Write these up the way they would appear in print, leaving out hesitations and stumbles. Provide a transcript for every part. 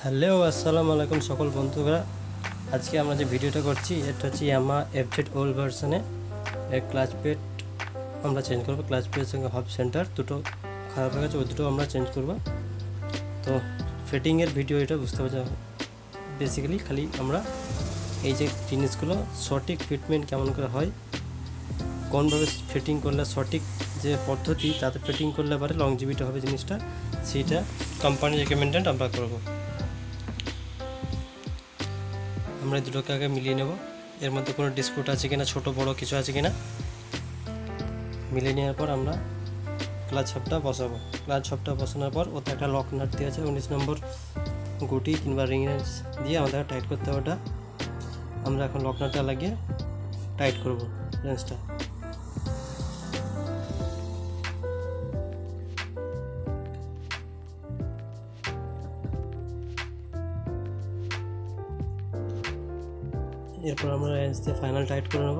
Hello আসসালামু আলাইকুম সকল বন্ধুরা। আজকে আমরা যে ভিডিওটা করছি এটা হচ্ছে ইয়ামাহা এফজেড ওল্ড ভার্সনে এর ক্লাচ প্লেট আমরা চেঞ্জ করব। ক্লাচ প্লেটের সঙ্গে হব সেন্টার দুটো খারাপ হয়ে গেছে, ওই দুটো আমরা চেঞ্জ করব। তো ফিটিংয়ের ভিডিও এটা বুঝতে পারছি। বেসিক্যালি খালি আমরা এই যে জিনিসগুলো সঠিক ফিটমেন্ট কেমন করে হয়, কোনভাবে ফিটিং করলে সঠিক যে পদ্ধতি তাতে ফিটিং করলে পারে লংজিভিটি হবে জিনিসটা, সেইটা কোম্পানি রেকমেন্ডেড আমরা করব। আমরা এই দুটোকে আগে মিলিয়ে নেব, এর মধ্যে কোনো ডিসপুট আছে কিনা, ছোট বড় কিছু আছে কিনা মিলিয়ে নেওয়ার পর আমরা ক্লাচ হবটা বসাবো। ক্লাচ হবটা বসানোর পর ওতে একটা লক নাট দিয়ে আছে 19 নম্বর গুটি কিংবা রিং রেঞ্চ দিয়ে আমাদের টাইট করতে হবে। ওটা আমরা এখন লক নাটটা লাগিয়ে টাইট করব রেঞ্চটা। এরপর আমরা রেঞ্চ দিয়ে ফাইনাল টাইট করে নেব।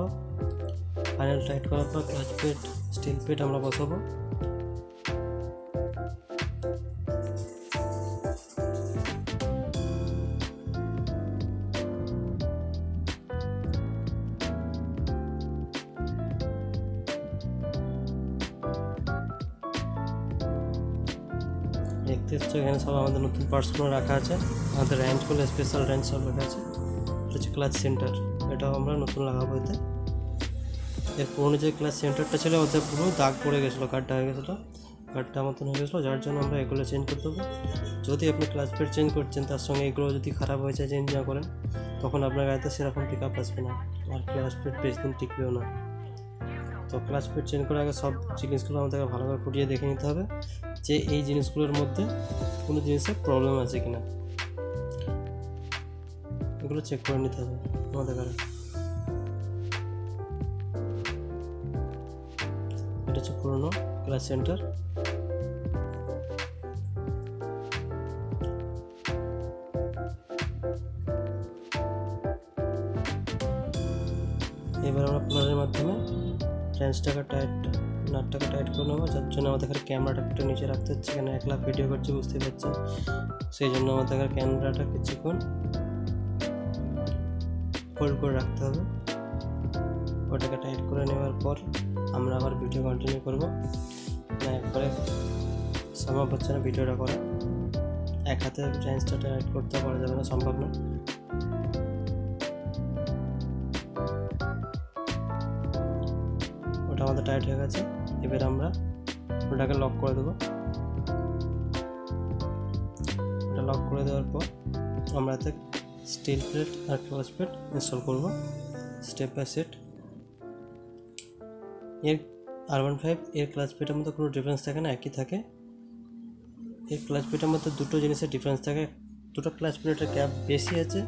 ফাইনাল টাইট করার পর ক্লাচ প্লেট স্টিল প্লেট আমরা বসাবো। দেখতে হচ্ছে এখানে সব আমাদের নতুন পার্টসগুলো রাখা আছে, আমাদের রেঞ্চগুলো স্পেশাল রেঞ্চ সব রাখা আছে। এটা হচ্ছে ক্লাচ সেন্টার, এটাও আমরা নতুন লাগাবো এতে। এর পুরনো যে ক্লাচ সেন্টারটা ছিল ওতে পুরো দাগ পড়ে গেছিলো, গাড্ডা হয়ে গেছিলো, গাড্ডা মতন হয়ে গেছিলো, যার জন্য আমরা এগুলো চেঞ্জ করতে হবে। যদি আপনি ক্লাচ প্লেট চেঞ্জ করছেন তার সঙ্গে এগুলো যদি খারাপ হয়ে যায়, চেঞ্জ না করেন, তখন আপনার গাড়িতে সেরকম পিক আপ আসবে না, আর ক্লাচ প্লেট বেশি দিন টিকবেও না। তো ক্লাচ প্লেট চেঞ্জ করার আগে সব জিনিসগুলো আমাদেরকে ভালোভাবে খুঁটিয়ে দেখে নিতে হবে যে এই জিনিসগুলোর মধ্যে কোনো জিনিসের প্রবলেম আছে কিনা, এগুলো চেক করে নিতে হবে আমাদের গাড়ি। এটা হচ্ছে পুরোনো ক্লাচ সেন্টার। এবার আমরা প্লারের মাধ্যমে রেঞ্চটাকে নাটটাকে টাইট করে নেবো, যার জন্য আমাদের ক্যামেরাটা একটু নিচে রাখতে হচ্ছে, এখানে একলা ভিডিও করছি বুঝতে পারছেন, সেই জন্য আমাদের ক্যামেরাটা কিছুক্ষণ হোল্ড করে রাখতে হবে। ওটাকে টাইট করে নেওয়ার পর আমরা আবার ভিডিও কন্টিনিউ করবো। একবারে সম্ভব হচ্ছে না ভিডিওটা করা, এক হাতে রেঞ্চটা টাইট করতে পারা যাবে না, সম্ভব না। ওটা আমাদের টাইট হয়ে গেছে, এবার আমরা ওটাকে লক করে দেবো। ওটা লক করে দেওয়ার পর আমরা এতে স্টিল প্লেট আর ক্লাচ প্লেট ইনস্টল করবো স্টেপ বাই স্টেপ। এর R15 এর ক্লাচ প্লেটের মধ্যে কোনো ডিফারেন্স থাকে না, একই থাকে। এর ক্লাচ প্লেটের মধ্যে দুটো জিনিসের ডিফারেন্স থাকে, দুটো ক্লাচ প্লেটের গ্যাপ বেশি আছে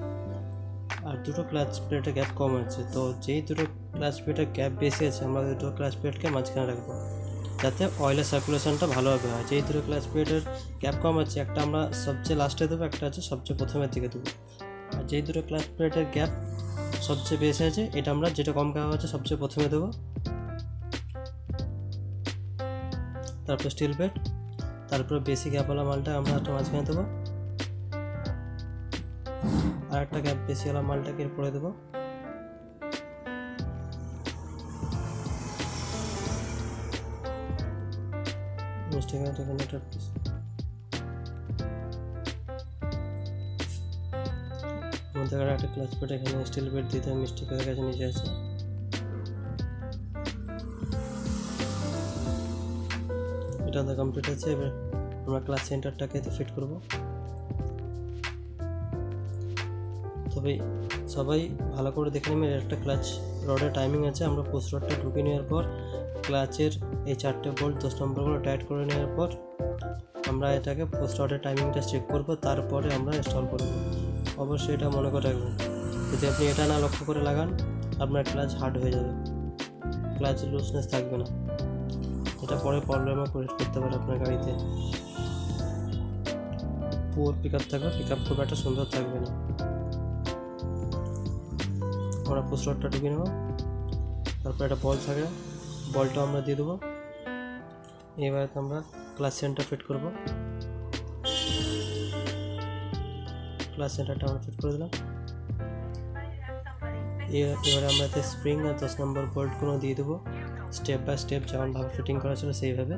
আর দুটো ক্লাচ প্লেটের গ্যাপ কম আছে। তো যেই দুটো ক্লাচ প্লেটের গ্যাপ বেশি আছে আমরা দুটো ক্লাচ প্লেটকে মাঝখানে রাখবো, যাতে অয়েলের সার্কুলেশনটা ভালোভাবে হয়। যেই দুটো ক্লাচ প্লেটের গ্যাপ কম আছে একটা আমরা সবচেয়ে লাস্টে দেবো, একটা আছে সবচেয়ে প্রথমের দিকে দেবো। আর যেই দুটো ক্লাচ প্লেটের গ্যাপ সবচেয়ে বেশি আছে এটা আমরা, যেটা কম গ্যাপ আছে সবচেয়ে প্রথমে দেবো। তারপর স্টিল প্লেট, তারপর বেশি গ্যাপওয়ালা মালটা আমরা একটা মাঝখানে দেবো, আর একটা গ্যাপ বেশিওয়ালা মালটাকে এরপরে দেবো। আমাদের একটা ক্লাচ প্লেট এখানে স্টিল প্লেট দিতে মিস্টেক হয়ে গেছে, নিচে আছে। এটা তো কমপ্লিট আছে, এবার আমরা ক্লাচ সেন্টারটাকে ফিট করব। তবে সবাই ভালো করে দেখে নেবেন, একটা ক্লাচ রডের টাইমিং আছে, আমরা পোস্ট রডটা ঢুকে নেওয়ার পর ক্লাচের এই 4টে বোল্ট 10 নম্বরগুলো টাইট করে নেওয়ার পর আমরা এটাকে পোস্ট রডের টাইমিংটা চেক করব, তারপরে আমরা ইনস্টল করব। অবশ্যই এটা মনে করে রাখবেন, যদি আপনি এটা না লক্ষ্য করে লাগান আপনার ক্লাচ হার্ড হয়ে যাবে, ক্লাচ লুজনেস থাকবে না, এটা পরে প্রবলেমও ক্রিয়েট করতে পারে আপনার গাড়িতে। পুয়ার পিক আপ থাকবে, পিক আপ খুব একটা সুন্দর থাকবে না। আমরা পোস্ট রডটা ঢুকিয়ে নেব, তারপর একটা বল থাকে, বলটা আমরা দিয়ে দেবো। এবার আমরা ক্লাচ সেন্টার ফিট করব। ক্লাস সেন্টারটা আমরা ফিট করে দিলাম। এবারে আমরা এতে স্প্রিং আর 10 নম্বর বোল্টগুলো দিয়ে দেবো স্টেপ বাই স্টেপ, যেমনভাবে ফিটিং করা ছিল সেইভাবে।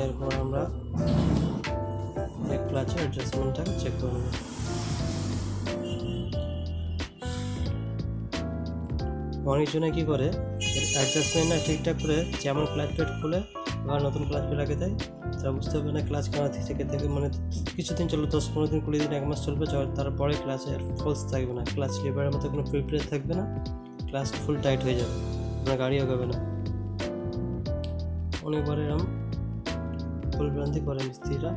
এরপর আমরা এক ক্লাচের অ্যাডজাস্টমেন্টটাকে চেক করে নেব। অনেকজনে কী করে অ্যাডজাস্টমেন্টটা ঠিকঠাক করে যেমন ক্লাচ প্লেট খুলে আবার নতুন ক্লাচ প্লেট লাগিয়ে দেয়, তারা বুঝতে হবে না ক্লাচ কেনা থেকে মানে কিছুদিন চলবে, 10-15 দিন 20 দিন 1 মাস চলবে, তারপরে ক্লাচের ফোর্স থাকবে না, ক্লাচ লিভারের মতো কোনো প্রিপ্রেস থাকবে না, ক্লাচ ফুল টাইট হয়ে যাবে, আপনার গাড়ি আগাবে না। অনেকবার এরকম ভুলভ্রান্তি করে মিস্ত্রিরা,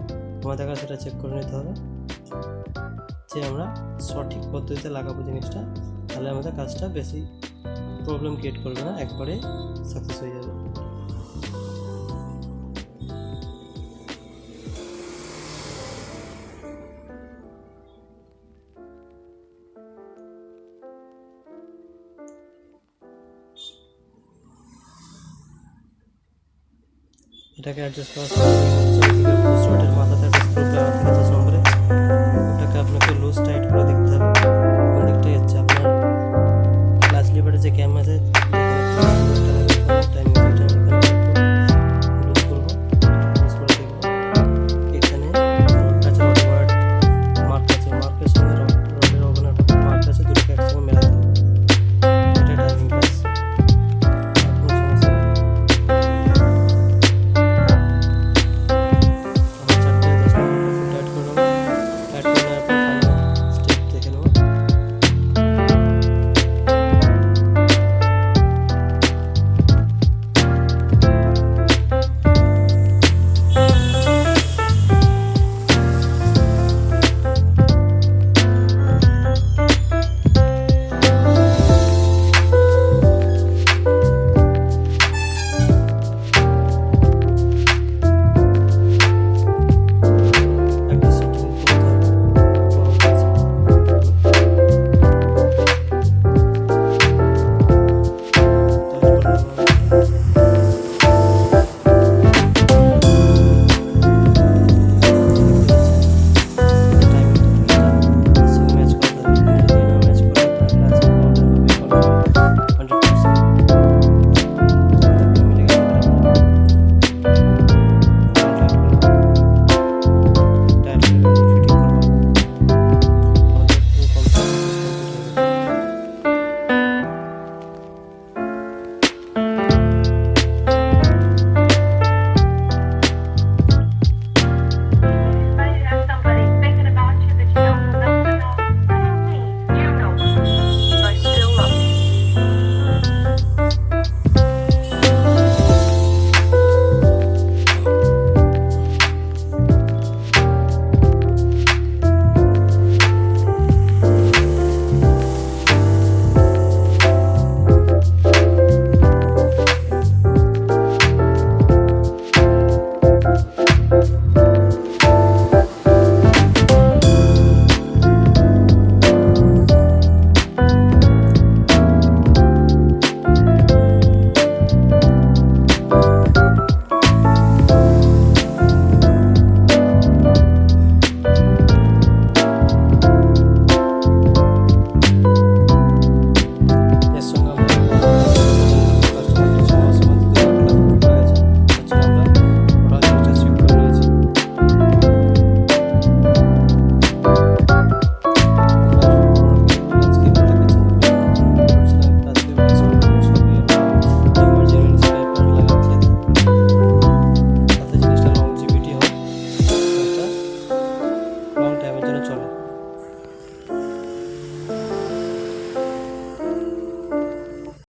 আমাদের কাছে সেটা চেক করে নিতে হবে যে আমরা সঠিক পদ্ধতিতে লাগাবো জিনিসটা, তাহলে আমাদের কাজটা বেশি প্রবলেম ক্রিয়েট করবে না, একবারে সাকসেস হয়ে যাবে। এটাকে অ্যাডজাস্ট করার